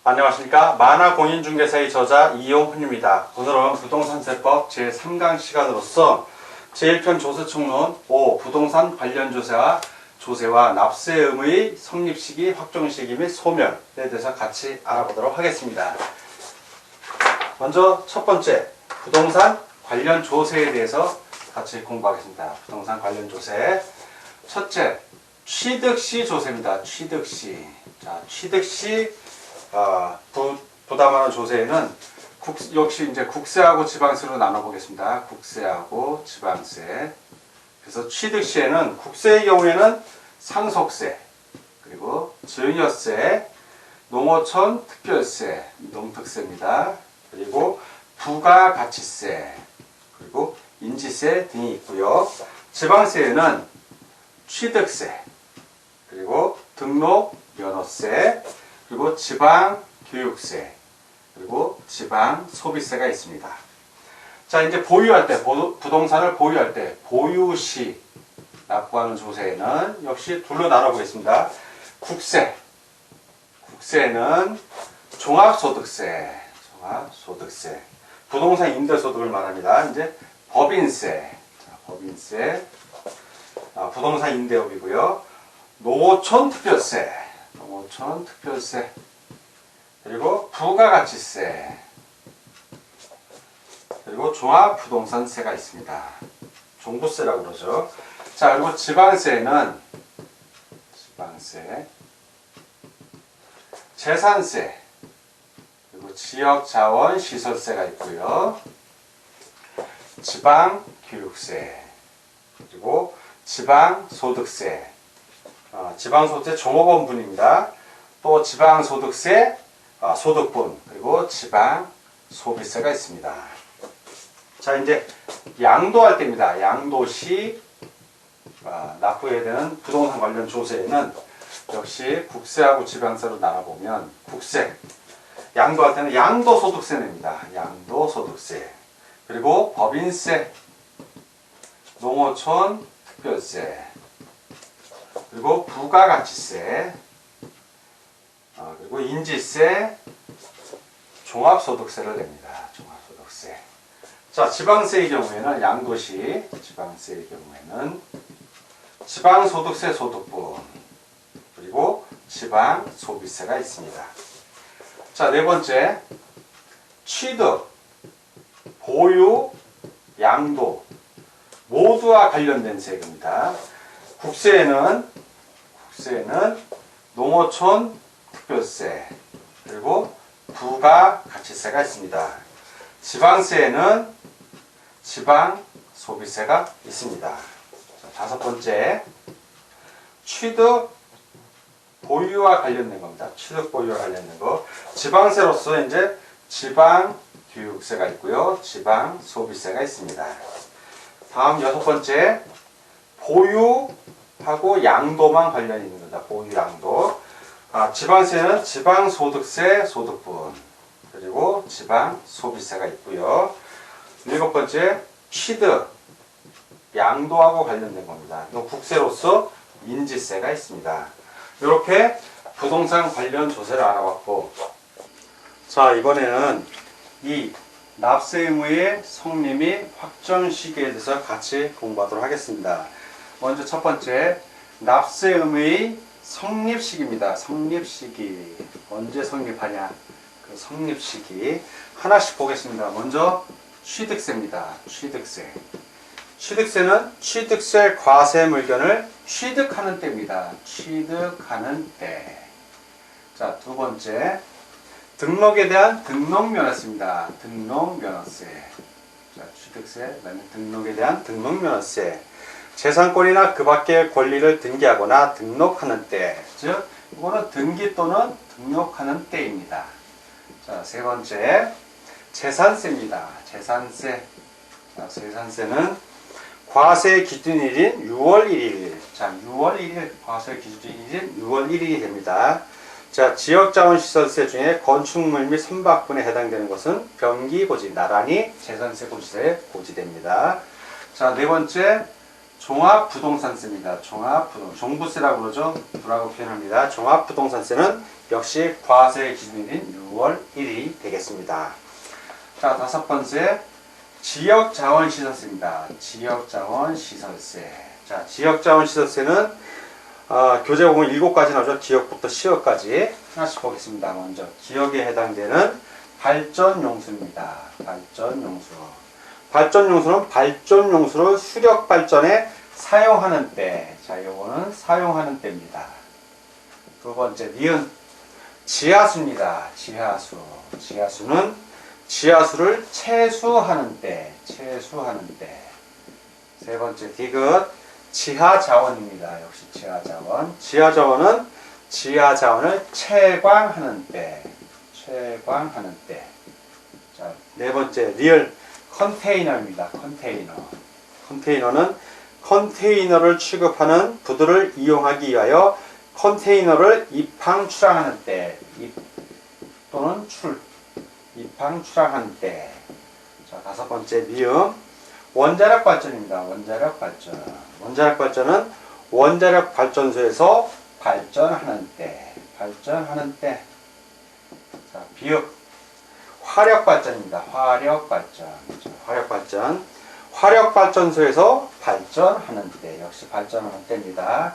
안녕하십니까. 만화공인중개사의 저자 이용훈입니다. 오늘은 부동산세법 제3강 시간으로서 제1편 조세청론 5 부동산 관련 조세와 납세 의무의 성립 시기, 확정 시기 및 소멸에 대해서 같이 알아보도록 하겠습니다. 먼저 첫 번째 부동산 관련 조세에 대해서 같이 공부하겠습니다. 부동산 관련 조세. 첫째, 취득시 조세입니다. 취득시. 자, 취득시 부담하는 조세에는 역시 이제 국세하고 지방세로 나눠보겠습니다. 국세하고 지방세. 그래서 취득시에는 국세의 경우에는 상속세, 그리고 증여세, 농어촌 특별세, 농특세입니다. 그리고 부가가치세, 그리고 인지세 등이 있고요. 지방세에는 취득세, 그리고 등록면허세, 그리고 지방교육세, 그리고 지방소비세가 있습니다. 자, 이제 보유할 때, 부동산을 보유할 때, 보유시 납부하는 조세는 역시 둘로 나눠보겠습니다. 국세. 국세는 종합소득세. 종합소득세. 부동산 임대소득을 말합니다. 이제 법인세. 자, 법인세. 부동산 임대업이고요. 농어촌 특별세. 농어촌 특별세. 그리고 부가가치세. 그리고 종합부동산세가 있습니다. 종부세라고 그러죠. 자, 그리고 지방세는 지방세, 재산세, 그리고 지역자원시설세가 있고요. 지방교육세, 그리고 지방소득세. 지방소득세 종업원분입니다. 또 지방소득세 소득분, 그리고 지방소비세가 있습니다. 자, 이제 양도할 때입니다. 양도시 납부해야 되는 부동산 관련 조세에는 역시 국세하고 지방세로 나눠보면 국세, 양도할 때는 양도소득세 냅니다. 양도소득세. 그리고 법인세, 농어촌 특별세, 그리고 부가가치세, 그리고 인지세, 종합소득세를 냅니다. 종합소득세. 자, 지방세의 경우에는 양도시, 지방세의 경우에는 지방소득세 소득분, 그리고 지방소비세가 있습니다. 자, 네 번째, 취득, 보유, 양도 모두와 관련된 세금입니다. 국세에는 농어촌 특별세, 그리고 부가가치세가 있습니다. 지방세에는 지방소비세가 있습니다. 자, 다섯 번째, 취득 보유와 관련된 겁니다. 취득 보유와 관련된 거. 지방세로서 이제 지방교육세가 있고요. 지방소비세가 있습니다. 다음 여섯 번째, 보유하고 양도만 관련이 있는 겁니다. 보유, 양도. 지방세는 지방소득세 소득분, 그리고 지방소비세가 있고요. 일곱 번째, 취득, 양도하고 관련된 겁니다. 또 국세로서 인지세가 있습니다. 이렇게 부동산 관련 조세를 알아봤고, 자, 이번에는 이 납세 의무의 성립 및 확정 시기에 대해서 같이 공부하도록 하겠습니다. 먼저 첫 번째, 납세 의무의 성립 시기입니다. 성립 시기. 언제 성립하냐? 그 성립 시기. 하나씩 보겠습니다. 먼저 취득세입니다. 취득세. 취득세는 취득세 과세 물건을 취득하는 때입니다. 취득하는 때. 자, 두 번째, 등록에 대한 등록면허세입니다. 등록면허세. 자, 취득세, 그다음에 등록에 대한 등록면허세. 재산권이나 그 밖의 권리를 등기하거나 등록하는 때, 즉 이거는 등기 또는 등록하는 때입니다. 자, 세 번째, 재산세입니다. 재산세. 자, 재산세는 과세 기준일인 6월 1일. 자, 6월 1일, 과세 기준일인 6월 1일이 됩니다. 자, 지역자원시설세 중에 건축물 및 선박분에 해당되는 것은 병기고지, 나란히 재산세 고지세에 고지됩니다. 자, 네 번째, 종합부동산세입니다. 종부세라고 그러죠. 부라고 표현합니다. 종합부동산세는 역시 과세 기준일인 6월 1일이 되겠습니다. 자, 다섯 번째, 지역자원시설세입니다. 지역자원시설세. 자, 지역자원시설세는 교재 보면 7가지 나오죠. 기역부터 시역까지 하나씩 보겠습니다. 먼저 기역에 해당되는 발전용수입니다. 발전용수. 발전용수는 발전용수를 수력발전에 사용하는 때. 자, 요거는 사용하는 때입니다. 두 번째, 니은 지하수입니다. 지하수. 지하수는 지하수를 채수하는 때. 채수하는 때. 세 번째, 디귿 지하자원입니다. 역시 지하자원. 지하자원은 지하자원을 채광하는 때. 채광하는 때. 자, 네 번째, 리을 컨테이너입니다. 컨테이너. 컨테이너는 컨테이너를 취급하는 부두를 이용하기 위하여 컨테이너를 입항 출항하는 때. 또는 입항 출항하는 때. 자, 다섯 번째, 미음 원자력 발전입니다. 원자력 발전. 원자력 발전은 원자력 발전소에서 발전하는 때. 발전하는 때. 자, 비읍 화력 발전입니다. 화력 발전. 자, 화력 발전. 화력 발전소에서 발전하는 때. 역시 발전하는 때입니다.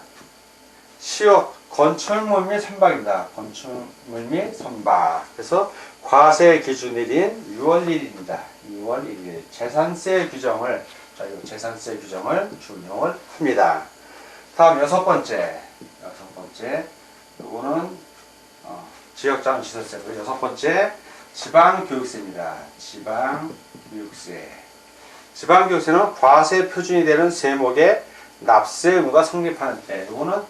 시옷 건축물 및 선박입니다. 건축물 및 선박. 그래서 과세 기준일인 6월 1일입니다. 6월 1일 재산세 규정을 재산세 규정을 준용을 합니다. 다음 여섯 번째. 이거는 지역자원시설세고요. 여섯 번째 지방교육세입니다. 지방교육세. 지방교육세는 과세 표준이 되는 세목의 납세 의무가 성립하는 때. 이거는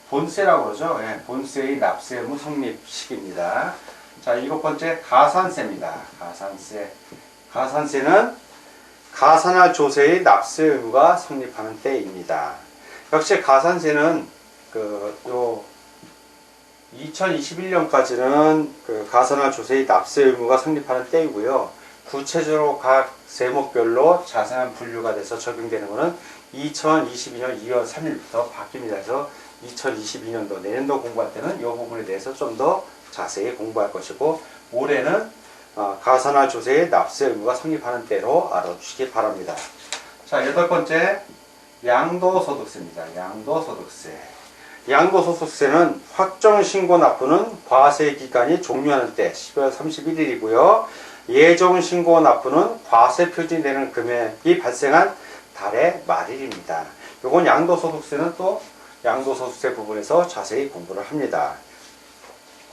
본세라고 그러죠. 예, 본세의 납세 의무 성립 시기입니다. 자, 일곱 번째 가산세입니다. 가산세. 가산세는 가산할 조세의 납세 의무가 성립하는 때입니다. 역시 가산세는 2021년까지는 가산할 조세의 납세 의무가 성립하는 때이고요. 구체적으로 각 세목별로 자세한 분류가 돼서 적용되는 것은 2022년 2월 3일부터 바뀝니다. 그래서 2022년도 내년도 공부할 때는 이 부분에 대해서 좀 더 자세히 공부할 것이고, 올해는 가산할 조세의 납세 의무가 성립하는 때로 알아주시기 바랍니다. 자, 여덟 번째 양도소득세입니다. 양도소득세. 양도소득세는 확정신고 납부는 과세 기간이 종료하는 때 12월 31일이고요. 예정신고 납부는 과세 표준이 되는 금액이 발생한 달의 말일입니다. 이건 양도소득세는 또 양도소득세 부분에서 자세히 공부를 합니다.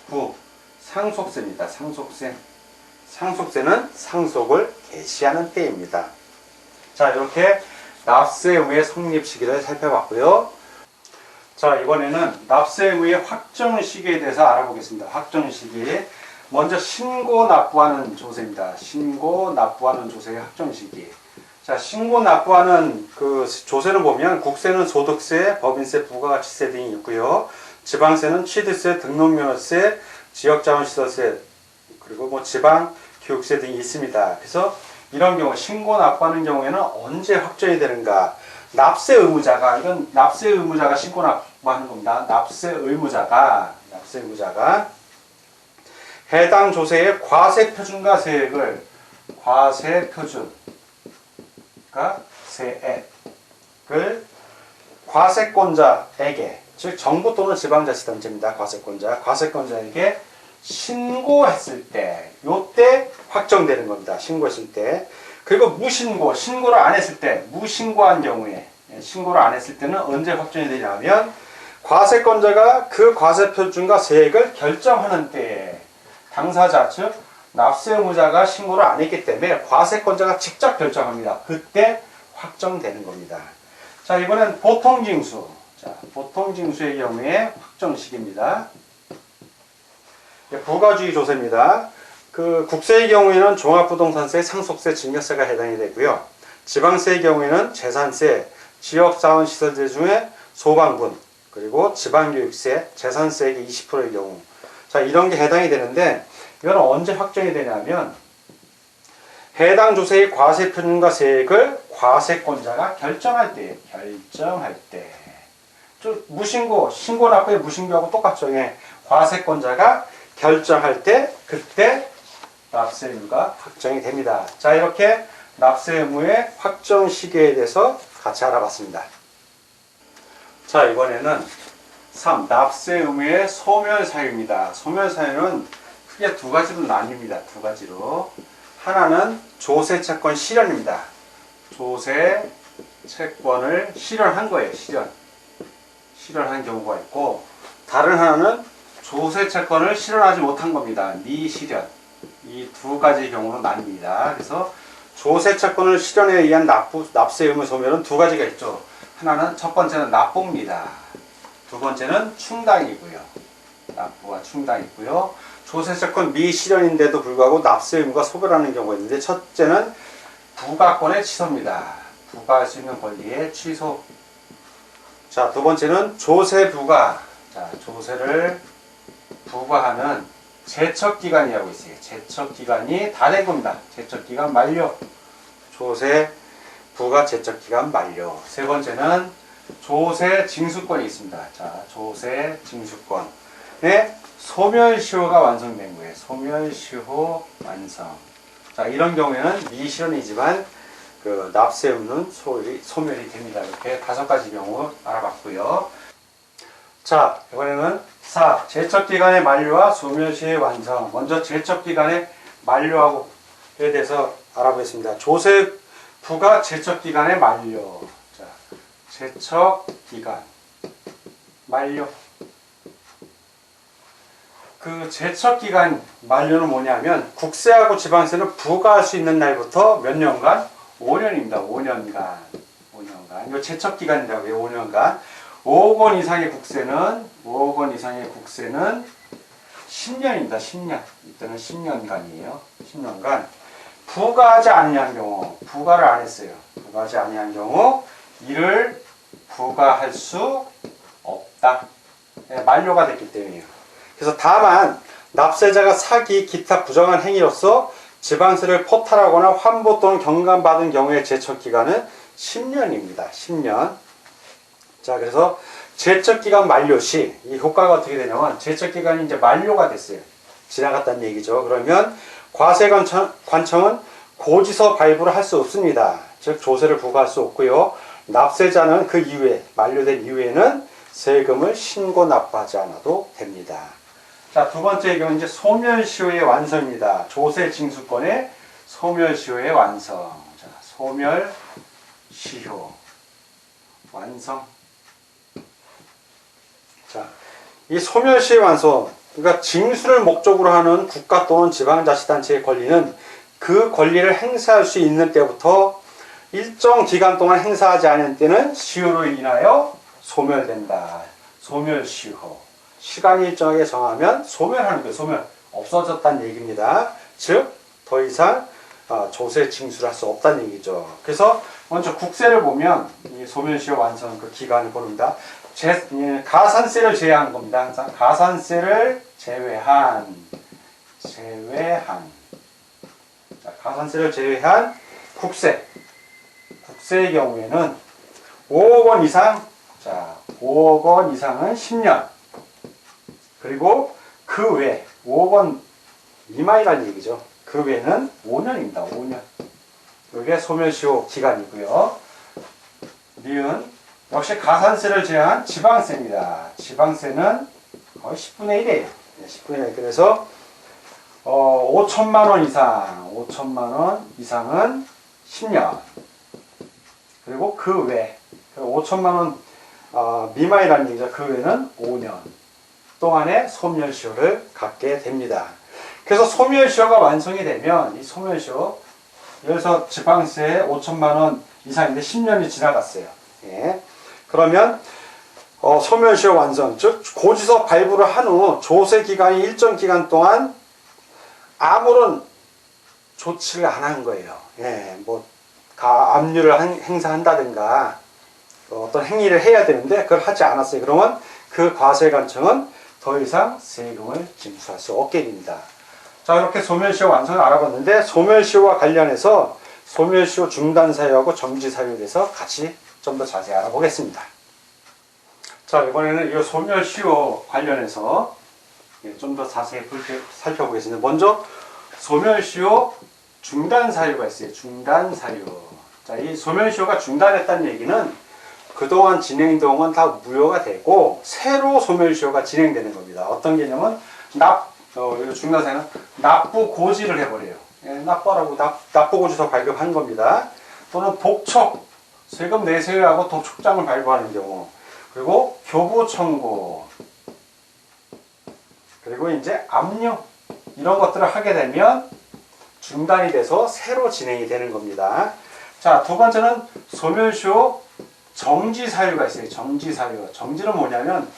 9. 상속세입니다. 상속세. 상속세는 상속을 개시하는 때입니다. 자, 이렇게 납세 의무의 성립 시기를 살펴봤고요. 자, 이번에는 납세 의무의 확정 시기에 대해서 알아보겠습니다. 확정 시기. 먼저 신고 납부하는 조세입니다. 신고 납부하는 조세의 확정 시기. 자, 신고 납부하는 조세는 보면 국세는 소득세, 법인세, 부가가치세 등이 있고요. 지방세는 취득세, 등록면허세, 지역자원시설세, 그리고 지방교육세 등이 있습니다. 그래서 이런 경우 신고 납부하는 경우에는 언제 확정이 되는가? 납세 의무자가 신고 납부하는 겁니다. 납세 의무자가 해당 조세의 과세 표준과 세액을 과세권자에게, 즉 정부 또는 지방자치단체입니다. 과세권자에게 신고했을 때, 요때 확정되는 겁니다. 신고했을 때. 그리고 신고를 안 했을 때, 무신고한 경우에, 신고를 안 했을 때는 언제 확정이 되냐면, 과세권자가 그 과세 표준과 세액을 결정하는 때에, 당사자, 즉 납세 의무자가 신고를 안 했기 때문에 과세권자가 직접 결정합니다. 그때 확정되는 겁니다. 자, 이번엔 보통징수. 자, 보통징수의 경우에 확정식입니다. 부가주의 조세입니다. 국세의 경우에는 종합부동산세, 상속세, 증여세가 해당이 되고요. 지방세의 경우에는 재산세, 지역자원시설세 중에 소방분, 그리고 지방교육세, 재산세액의 20%의 경우. 자, 이런 게 해당이 되는데, 이건 언제 확정이 되냐면, 해당 조세의 과세 표준과 세액을 과세권자가 결정할 때, 무신고, 신고 납부의 무신고하고 똑같죠. 예. 과세권자가 결정할 때, 그때 납세 의무가 확정이 됩니다. 자, 이렇게 납세 의무의 확정 시기에 대해서 같이 알아봤습니다. 자, 이번에는 3. 납세 의무의 소멸 사유입니다. 소멸 사유는 크게 두 가지로 나뉩니다. 두 가지로. 하나는 조세 채권 실현입니다. 조세 채권을 실현한 거예요. 실현한 경우가 있고, 다른 하나는 조세 채권을 실현하지 못한 겁니다. 미실현. 이 두 가지 경우로 나뉩니다. 그래서 조세 채권을 실현에 의한 납세 의무 소멸은 두 가지가 있죠. 하나는 첫 번째는 납부입니다. 두 번째는 충당이고요. 납부와 충당이고요. 조세 채권 미실현인데도 불구하고 납세 의무가 소멸하는 경우가 있는데, 첫째는 부가권의 취소입니다. 부과할 수 있는 권리의 취소. 자, 두 번째는 조세 부과. 자, 조세를 부과하는 제척기간이라고 있어요. 제척기간이 다 된 겁니다. 제척기간 만료. 조세 부과 제척기간 만료. 세 번째는 조세 징수권이 있습니다. 자, 조세 징수권의 소멸시효가 완성된 거예요. 소멸시효 완성. 자, 이런 경우에는 미실현이지만 그 납세 의무는 소멸이 됩니다. 이렇게 5가지 경우 알아봤고요. 자, 이번에는 4. 제척기간의 만료와 소멸시효의 완성. 먼저 제척기간의 만료하고에 대해서 알아보겠습니다. 조세 부과 제척기간의 만료. 자, 제척기간 만료. 그 제척기간 만료는 뭐냐면, 국세하고 지방세는 부과할 수 있는 날부터 몇 년간? 5년입니다. 5년간. 이거 제척기간이라고 해요. 5년간. 5억 원 이상의 국세는 10년입니다. 10년. 이때는 10년간이에요. 10년간. 부과하지 아니한 경우, 부과를 안 했어요. 부과하지 아니한 경우, 이를 부과할 수 없다. 네, 만료가 됐기 때문이에요. 그래서 다만 납세자가 사기, 기타 부정한 행위로서 지방세를 포탈하거나 환보 또는 경감받은 경우의 제척기간은 10년입니다. 10년. 자, 그래서 제척기간 만료 시 이 효과가 어떻게 되냐면, 제척기간이 이제 만료가 됐어요. 지나갔다는 얘기죠. 그러면 과세관청은 고지서 발부를 할 수 없습니다. 즉 조세를 부과할 수 없고요. 납세자는 그 이후에, 만료된 이후에는 세금을 신고 납부하지 않아도 됩니다. 자, 두 번째 경우는 이제 소멸시효의 완성입니다. 조세 징수권의 소멸시효의 완성. 자, 소멸시효 완성. 자, 이 소멸시효의 완성, 그러니까 징수를 목적으로 하는 국가 또는 지방자치단체의 권리는 그 권리를 행사할 수 있는 때부터 일정 기간 동안 행사하지 않은 때는 시효로 인하여 소멸된다. 소멸시효. 시간이 일정하게 정하면 소멸하는 거예요. 소멸. 없어졌다는 얘기입니다. 즉, 더 이상 조세 징수를 할 수 없다는 얘기죠. 그래서 먼저 국세를 보면 이 소멸시효 완성 그 기간을 보릅니다. 가산세를 제외한 겁니다. 항상 가산세를 제외한. 자, 가산세를 제외한 국세의 경우에는 5억 원 이상. 자, 5억 원 이상은 10년. 그리고 그 외 5억 원 미만이라는 얘기죠. 그 외는 5년입니다. 5년. 이게 소멸시효 기간이고요. 니은 역시 가산세를 제외한 지방세입니다. 지방세는 거의 10분의 1이에요. 10분의 1. 그래서 5천만 원 이상은 10년. 그리고 그 외 5천만 원 미만이라는 얘기죠. 그 외는 5년 동안의 소멸시효를 갖게 됩니다. 그래서 소멸시효가 완성이 되면, 이 소멸시효, 예를 들어서 지방세 5천만 원 이상인데 10년이 지나갔어요. 예. 그러면 소멸시효 완성, 즉 고지서 발부를 한 후 조세 기간이 일정 기간 동안 아무런 조치를 안 한 거예요. 예, 뭐 압류를 행사한다든가 어떤 행위를 해야 되는데 그걸 하지 않았어요. 그러면 그 과세관청은 더 이상 세금을 징수할 수 없게 됩니다. 자, 이렇게 소멸시효 완성을 알아봤는데, 소멸시효와 관련해서 소멸시효 중단 사유하고 정지 사유에 대해서 같이 좀 더 자세히 알아보겠습니다. 자, 이번에는 이 소멸시효 관련해서 좀 더 자세히 살펴보겠습니다. 먼저 소멸시효 중단 사유가 있어요. 중단 사유. 자, 이 소멸시효가 중단했다는 얘기는 그동안 진행된 건 다 무효가 되고 새로 소멸시효가 진행되는 겁니다. 어떤 개념은 중단 사유는 납부 고지를 해버려요. 납부 고지서 발급한 겁니다. 또는 독촉, 세금 내세요 하고 독촉장을 발부하는 경우, 그리고 교부 청구, 그리고 이제 압류, 이런 것들을 하게 되면 중단이 돼서 새로 진행이 되는 겁니다. 자, 두 번째는 소멸시효 정지 사유가 있어요. 정지 사유. 정지는 뭐냐면,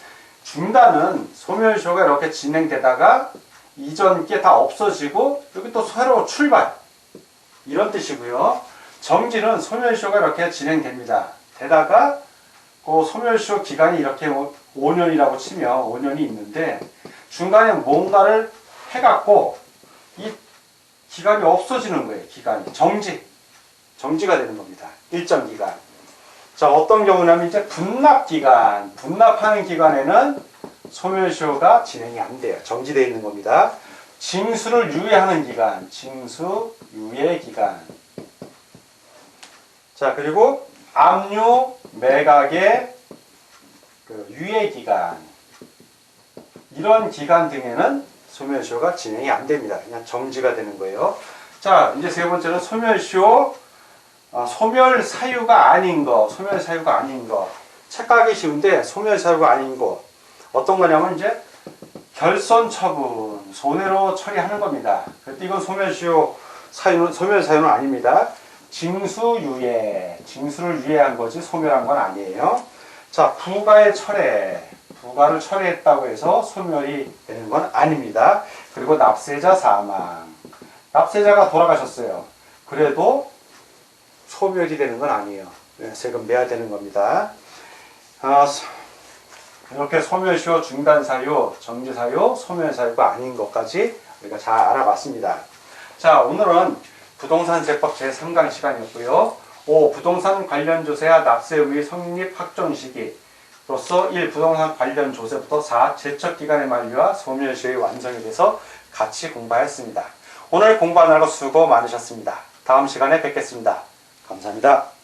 중단은 소멸시효가 이렇게 진행되다가 이전 게 다 없어지고 여기 또 새로 출발, 이런 뜻이고요. 정지는 소멸시효가 이렇게 진행됩니다. 되다가 그 소멸시효 기간이 이렇게 5년이라고 치면 5년이 있는데 중간에 뭔가를 해갖고 이 기간이 없어지는 거예요. 기간이 정지가 되는 겁니다. 일정 기간. 자, 어떤 경우냐면 이제 분납기간, 분납하는 기간에는 소멸시효가 진행이 안 돼요. 정지되어 있는 겁니다. 징수를 유예하는 기간, 징수 유예 기간. 자, 그리고 압류 매각의 유예 기간, 이런 기간 등에는 소멸시효가 진행이 안 됩니다. 그냥 정지가 되는 거예요. 자, 이제 세 번째는 소멸시효 소멸 사유가 아닌 거, 소멸 사유가 아닌 거. 착각하기 쉬운데 소멸 사유가 아닌 거 어떤 거냐면 이제 결손 처분, 손해로 처리하는 겁니다. 그런데 이건 소멸 사유는 아닙니다. 징수유예, 징수를 유예한 거지 소멸한 건 아니에요. 자, 부가의 철회, 부가를 철회했다고 해서 소멸이 되는 건 아닙니다. 그리고 납세자 사망, 납세자가 돌아가셨어요. 그래도 소멸이 되는 건 아니에요. 세금 내야 되는 겁니다. 이렇게 소멸시효 중단 사유, 정지 사유, 소멸 사유가 아닌 것까지 우리가 잘 알아봤습니다. 자, 오늘은 부동산 세법 제3강 시간이었고요. 5. 부동산 관련 조세와 납세 의무 성립 확정 시기로서 1. 부동산 관련 조세부터 4. 제척 기간의 만료와 소멸시효의 완성에 대해서 같이 공부하였습니다. 오늘 공부하느라고 수고 많으셨습니다. 다음 시간에 뵙겠습니다. 감사합니다.